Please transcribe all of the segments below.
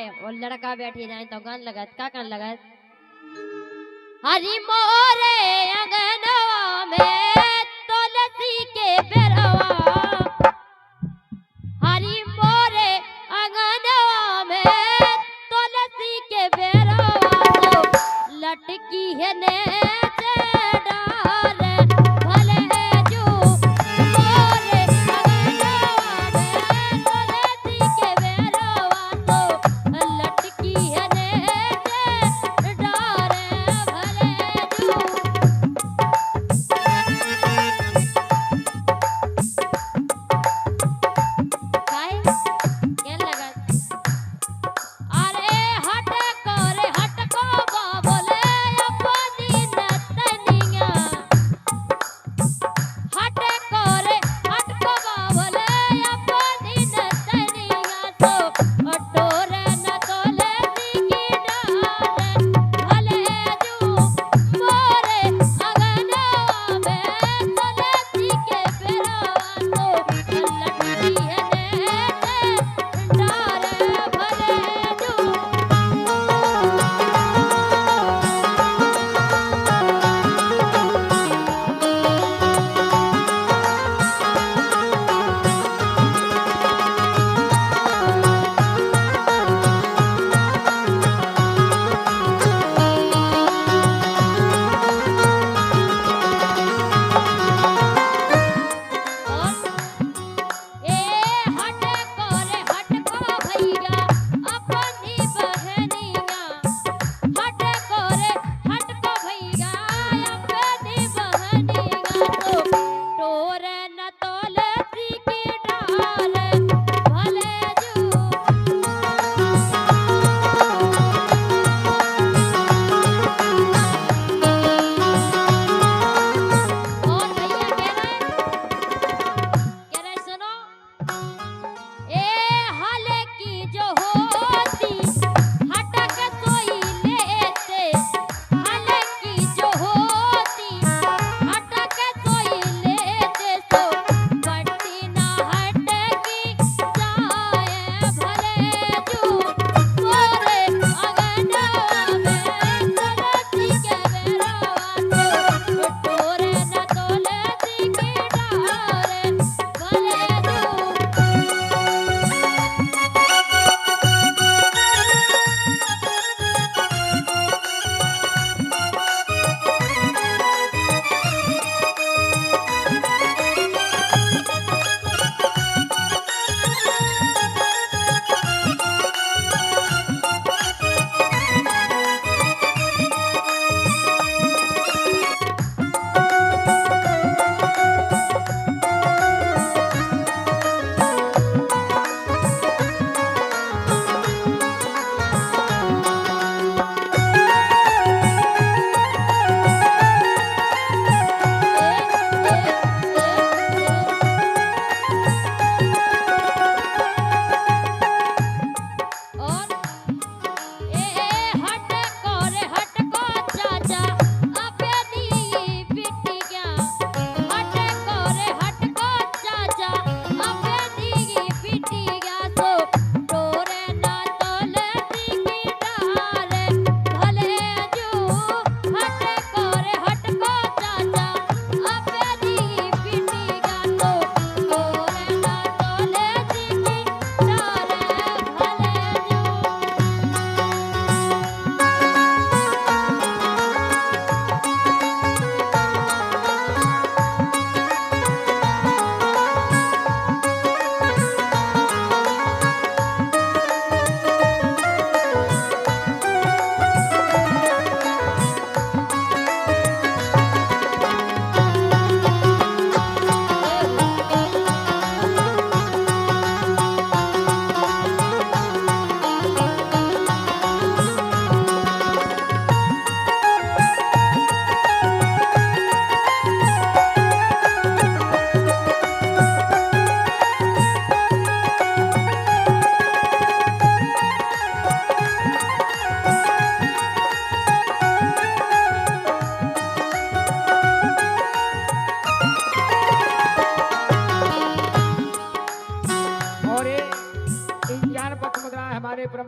जाए और लड़का बैठी जाए तो गान लगत का गान लगत हरी मोरे अंगनवा में तुलसी के बेरवा हरी मोरे अंगनवा में तुलसी के बेरवा तो लटकी है ने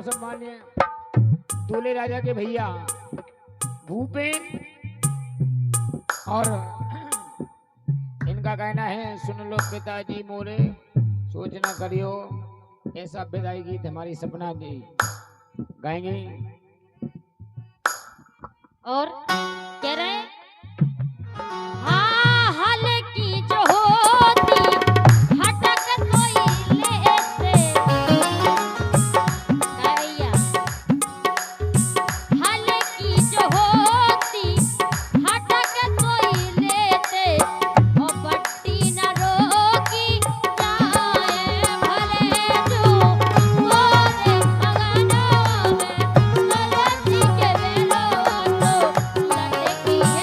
परम सम्मान्य दूल्हे राजा के भैया भूपेन और इनका कहना है, सुन लो पिताजी मोरे सोच ना करियो, ऐसा विदाई गीत हमारी सपना जी गाएंगे। और कह रहे हैं, हाँ हल की जो होती हटक कोई लेते भैया, हल की जो होती हटक कोई लेते ओ पट्टी न रोकी जाए भले जो मोरे अगनों में तुलसी के बेलो तो लटकी है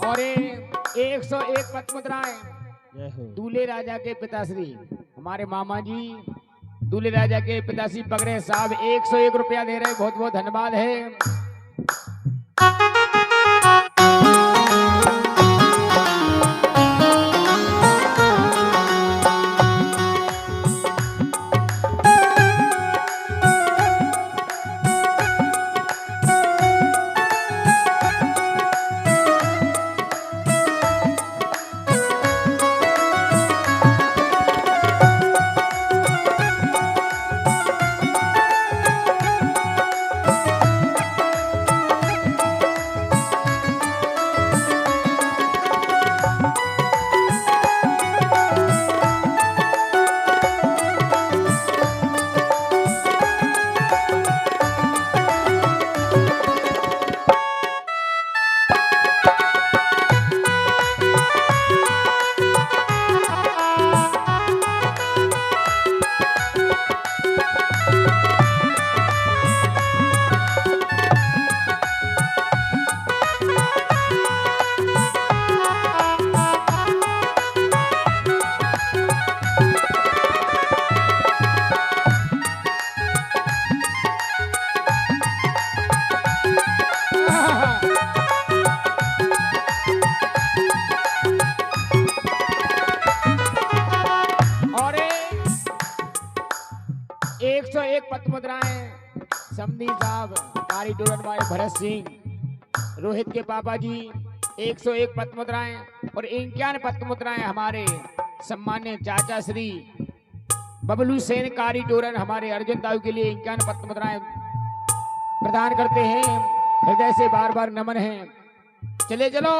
और 101 पद मुद्राएं दूल्हे राजा के पिताश्री हमारे मामा जी दूल्हे राजा के पिताश्री पगड़े साहब 101 रुपया दे रहे, बहुत बहुत धन्यवाद है। एक पद मुद्राएं समधी साहब कारी डोरन वाले भरत सिंह रोहित के पापा जी 101 पद मुद्राएं और 51 पद मुद्राएं हमारे सम्मान्य चाचा श्री बबलू सेन कारी डोरन हमारे अर्जुन दाऊ के लिए 51 पद मुद्राएं प्रदान करते हैं। हृदय से बार बार नमन है। चले चलो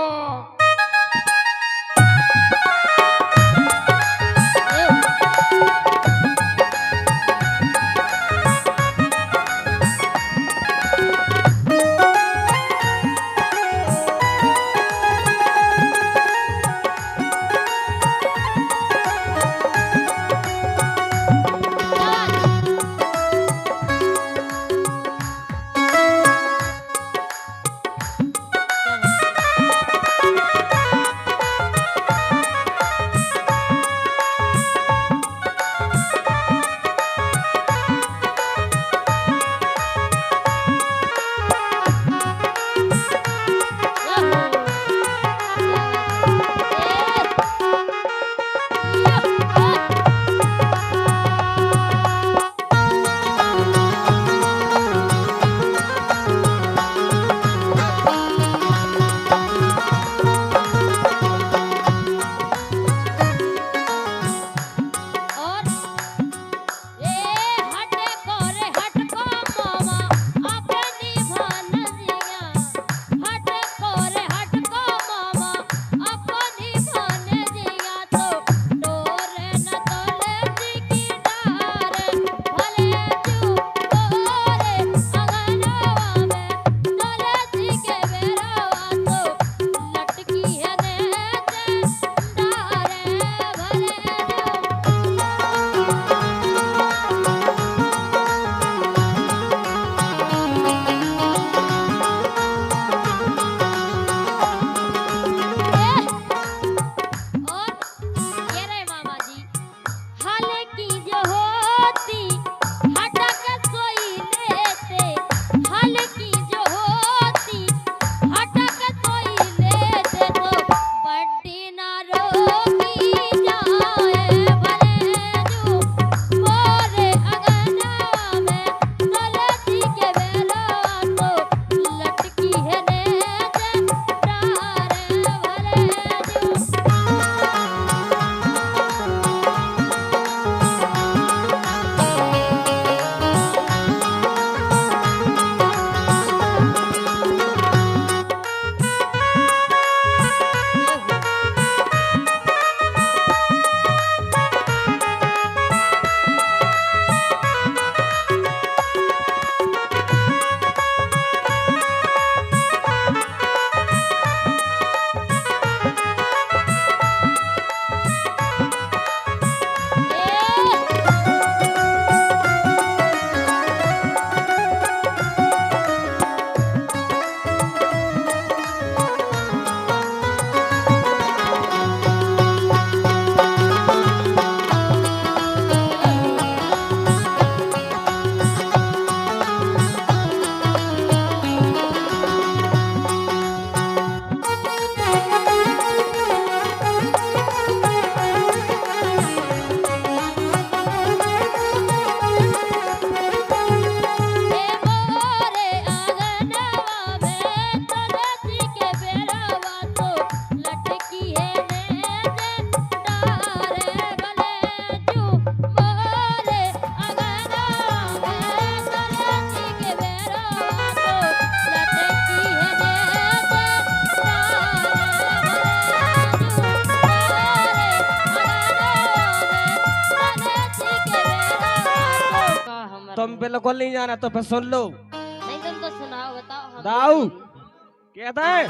बिल्कुल नहीं जाना तो फिर सुन लो। नहीं तुमको सुनाओ, बताओ हम दाऊ कहता है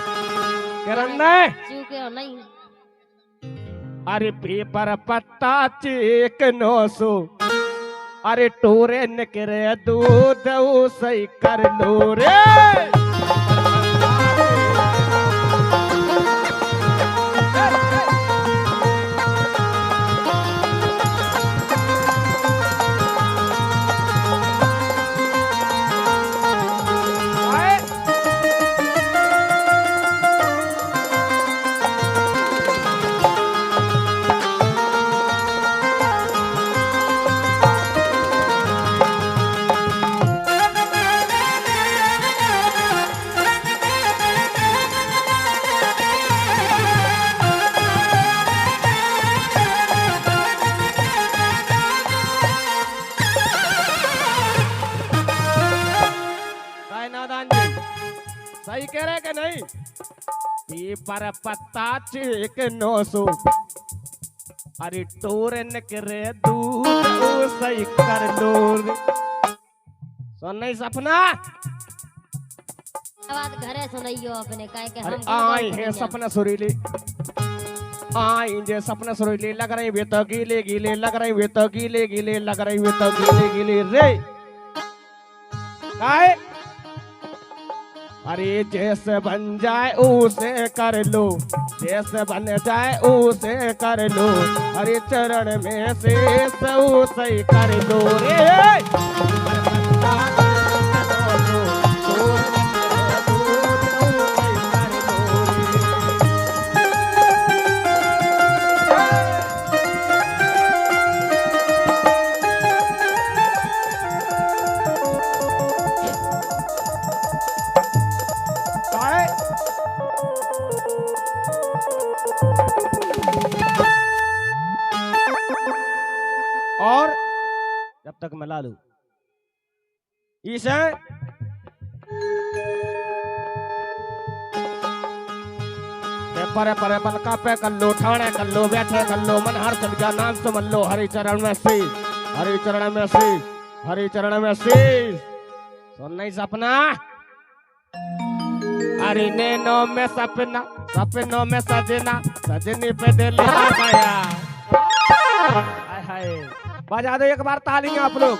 किरण ने चूके हो नहीं। अरे पेपर पत्ता चेक 900, अरे टोरे निकरे दूध सही कर लो रे। नादान जी सही कह रहे कि नहीं? पेपर पत्ता चेक 900, अरे टोरे निकरे दूध सही कर लो रे। सुन नहीं सपना? बात घरे सुनाइयो अपने काहे के अरे हम आई है सपना सुरीली, आई जे सपना सुरीली लग रही वे तो गीले गीले लग रही वे तो गीले गीले लग रही वे तो गीले गीले रे। काय अरे जैसे बन जाए उसे कर लो, जैसे बन जाए उसे कर लो, अरे चरण में से उसे कर लो रे। और जब तक मैं ला लू ईशा परे परे पलका पे कर लो, ठाणे कर लो, बैठे कर लो, मन हर चल गया नाम सुमन लो, हरि चरण में शीश, हरि चरण में शीश, हरि चरण में शीश। सुन नहीं सपना? हरि नैनो में सपना, सपनों में सजना, सजनी पे दिल आ गया। हाय हाय बजा दो एक बार ताली आप लोग।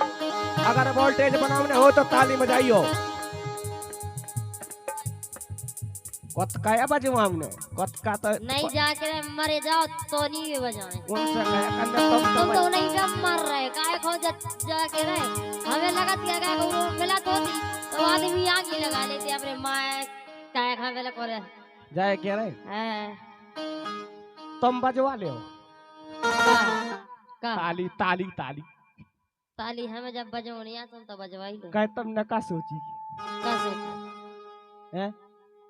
अगर वोल्टेज बनाने हो तो ताली बजाइयो। कत काया बजू हमने कत का तो नहीं जाके मरे जाओ तो नहीं बजाए। उनसे कहा करने तुम तो नहीं जब मर रहे काहे खो जाके रहे। हमें लगा था क्या वो मिला तो थी तो आदमी आग ही लगा लेते अपने माँ काहे खा वेला करे जाए क्या रे? हैं तुम बजवा ले हो का ताली ताली ताली ताली हमें जब बजो नहीं आता तो बजवा ही लो। कहे तुमने का सोची का सोचा हैं?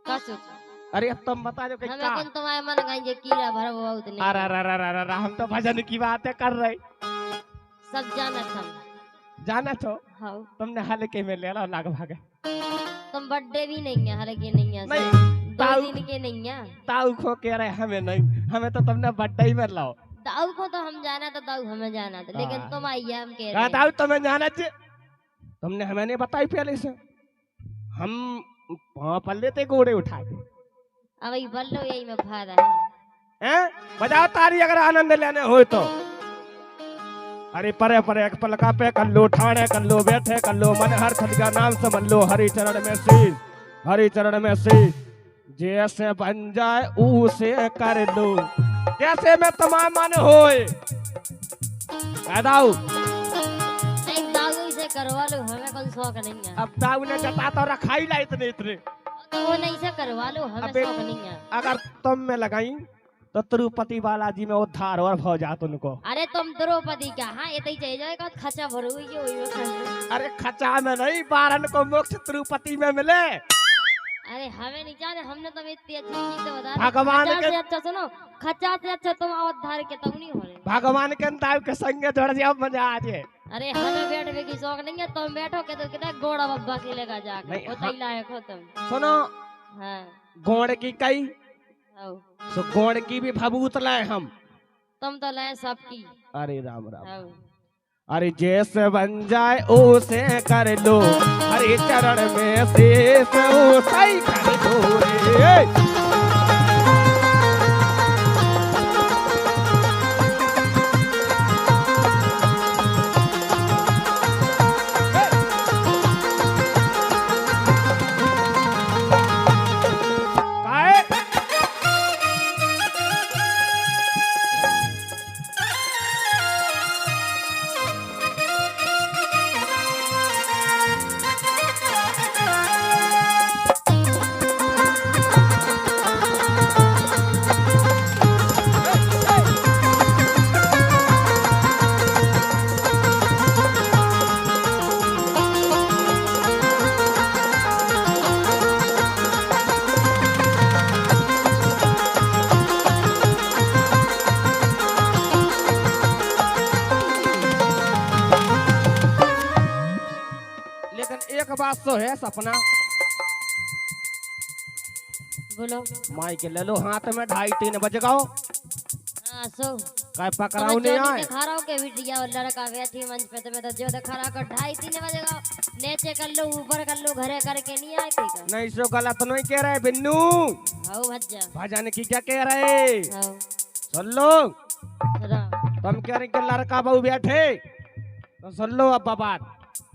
का सोचा अरे अब तुम बता दो कि हमें का? कौन तुम्हारे मन गाएंगे कीड़ा भर वो उतने अरे अरे हम तो भजन की बातें कर रहे। सब जाना हम जाना तो हाँ तुमने हल्के में ले लो लगभग। तुम बर्थडे भी नहीं है हल्के नहीं है नहीं, दो ताऊ- दिन के नहीं है। ताऊ खो कह रहे हमें नहीं, हमें तो तुमने बर्थडे ही में लाओ। दाऊ को तो हम जाना तो दाऊ हमें जाना था लेकिन हाँ। तुम आइए हम कह कहा रहे ताऊ तुम्हें जाना चाहिए, तुमने हमें नहीं बताई पहले से। हम वहाँ पर लेते घोड़े उठा के अब ये बल्लो यही में फायदा है। हैं? बजाओ ताली अगर आनंद लेने हो तो। अरे परे परे एक पलका पे कर लो, ठाणे कर लो, बैठे कर लो, मन हर खद का नाम समझ लो, हरि चरण में शीश, हरि चरण में शीश। जैसे बन जाए उसे कर लो, जैसे में तमाम मन होए। दाऊ नहीं दाऊ से करवा लो हमें कोई शौक नहीं है। अब दाऊ ने जता तो रखा ही ला इतने इतने। तो वो नहीं से करवा लो हमें अबे- शौक नहीं है। अगर तुम में लगाई तो तिरुपति बालाजी में उद्धार और हो जात उनको। अरे तुम द्रौपदी क्या हाँ ये तो ही चाहिए जाएगा खचा भरू हुई है वही में खा। अरे खचा में नहीं, बारन को मोक्ष तिरुपति में मिले। अरे हमें नहीं जाने हमने तो इतनी अच्छी चीज तो बता दी। भगवान खचा के- से अच्छा सुनो खचा से अच्छा तुम अवतार के तुम नहीं हो रहे। भगवान के दाऊ के संगे जोड़ जाओ, मजा आ जाए। अरे हमें बैठने की शौक नहीं है तुम बैठो के तो कितना गोड़ा बब्बा के लेगा जाकर नहीं, वो हाँ। तई लायक हो तुम। सुनो, हाँ गोड़ की कई आओ सो गोड़ की भी भभूत लाए हम। तुम तो लाए सबकी। अरे राम राम। आओ अरे जैसे बन जाए उसे कर लो, हरे चरण में शेष उसे ही कर दो रे। काहे? लेकिन एक बात तो है सपना, बोलो। माई के ले लो हाथ में 2:30-3 बजे गाओ, हाँ सो काय पकड़ाऊ नहीं आए। दिखा रहा हूँ के बिटिया और लड़का बैठी मंच पे, तो मैं तो जो दिखा रहा हूँ 2:30-3 बजे का नीचे कर लो ऊपर कर लो घरे करके नहीं आए थे का। नहीं सो गलत नहीं कह रहे बिन्नू, हाँ भज्जा भाजाने की क्या कह रहे। हाँ सुन लो, सुनो। तुम कह रहे कि लड़का बहू बैठे, तो सुन लो अब बात।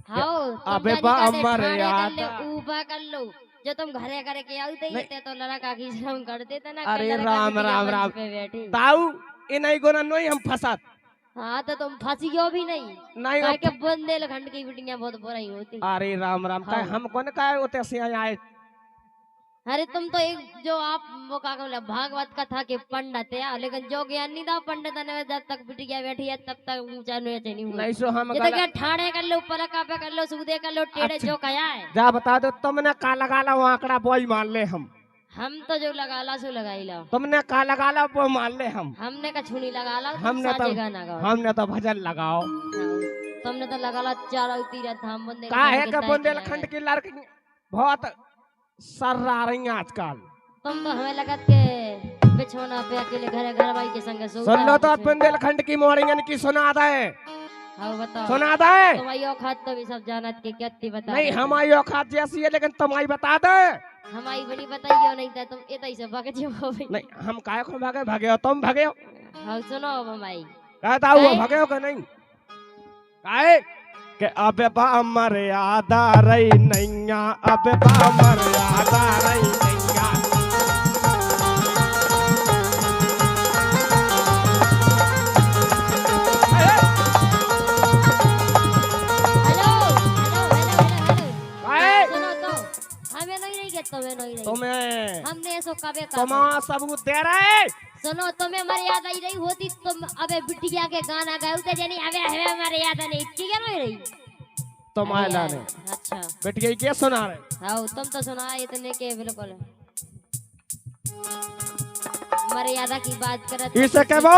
हाँ अबे बा अमर याद ऊपर कर लो, जो तुम घरे करके आते ही थे तो लड़का की शर्म कर देते ना। अरे लड़का राम बिटिया राम मंच राम पे बैठी। ताऊ ये नहीं गोना नहीं हम फंसात हाँ तो तुम फंसियो भी नहीं, नहीं काहे के बुंदेलखंड की बिटियां बहुत बुराई होती। अरे राम राम काय हम कौन काय होते से आए। अरे तुम तो एक जो आप वो का बोला भागवत कथा के पंडित है, लेकिन जो ज्ञान नहीं था पंडित ने, जब तक बिटिया बैठी है तब तक ऊंचा नहीं हुआ। नहीं सो हम ये तो क्या ठाणे कर लो पलका पे कर लो सूदे कर लो टेढ़े अच्छा। जो कया है। जा बता दो तुमने का लगा ला वो आंकड़ा बोई मान ले हम तो जो लगा ला सो लगाई ला। तुमने का लगा ला वो मान ले हमने का छुनी लगा ला, हमने तो गाना गाओ। हमने तो भजन लगाओ। तुमने तो लगा ला चारों तीर धाम बंदे का है कि बुंदेलखंड की लड़की बहुत सर्रा रही हैं आजकल। तुम तो हमें लगत के बिछोना पे अकेले घरे घर भाई के संग सो। सुन लो तो बुंदेलखंड की मोरियन की सुना दे। हाँ बताओ सुना दे। तुम्हारी औकात तो भी सब जानत के क्या बता। नहीं हमारी औकात जैसी है लेकिन तुम्हारी बता दे। हमारी बड़ी बताइयो नहीं था तुम इतई से भागे जो भाई। नहीं हम काय को भागे भागे हो तुम भागे हो। हाँ सुनो अब हमारी कहता हुआ भागे हो कि नहीं काहे के अबे बा मर्यादा रही नैया, अबे बा मर्यादा रही नैया। हेलो हेलो हेलो हेलो काहे सुनो तो हमें नहीं रही के तुम्हें नहीं रही। तुम्हें हमने ऐसो कबे का तुम सबूत दे रहे। सुनो तुम्हें मर्यादा ही रही होती तुम अबे बिटिया के गाना गाते जानी अबे हमें मर्यादा नहीं इतनी क्या नहीं रही। तुम आए लाने अच्छा बेटिया क्या सुना रहे। हाँ तुम तो सुना इतने के बिल्कुल मर्यादा की बात करत। इसे क्या वो?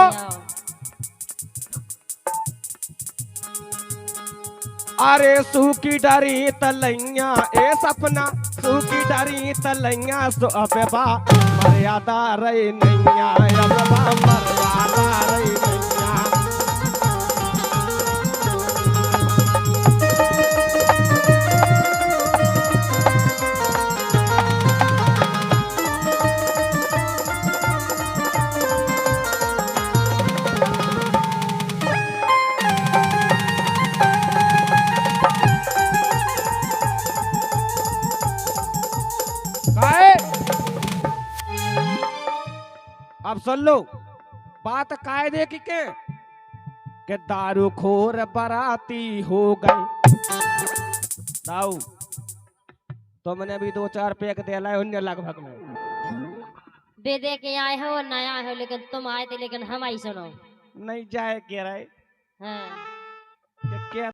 अरे सूखी डरी तलैया ए सपना, सूखी डरी तलैया सो अबे बा मर्यादा रही नैया, अबे बा मर्यादा रही नैया। अब सुन लो बात कायदे की के दारू खोर बराती हो गए। दाऊ तुमने भी 2-4 पैक दे लाए उन्हें लगभग में बे दे के आए हो नया हो, लेकिन तुम आए थे लेकिन हम आई सुनो। नहीं जाए कह रहे। हाँ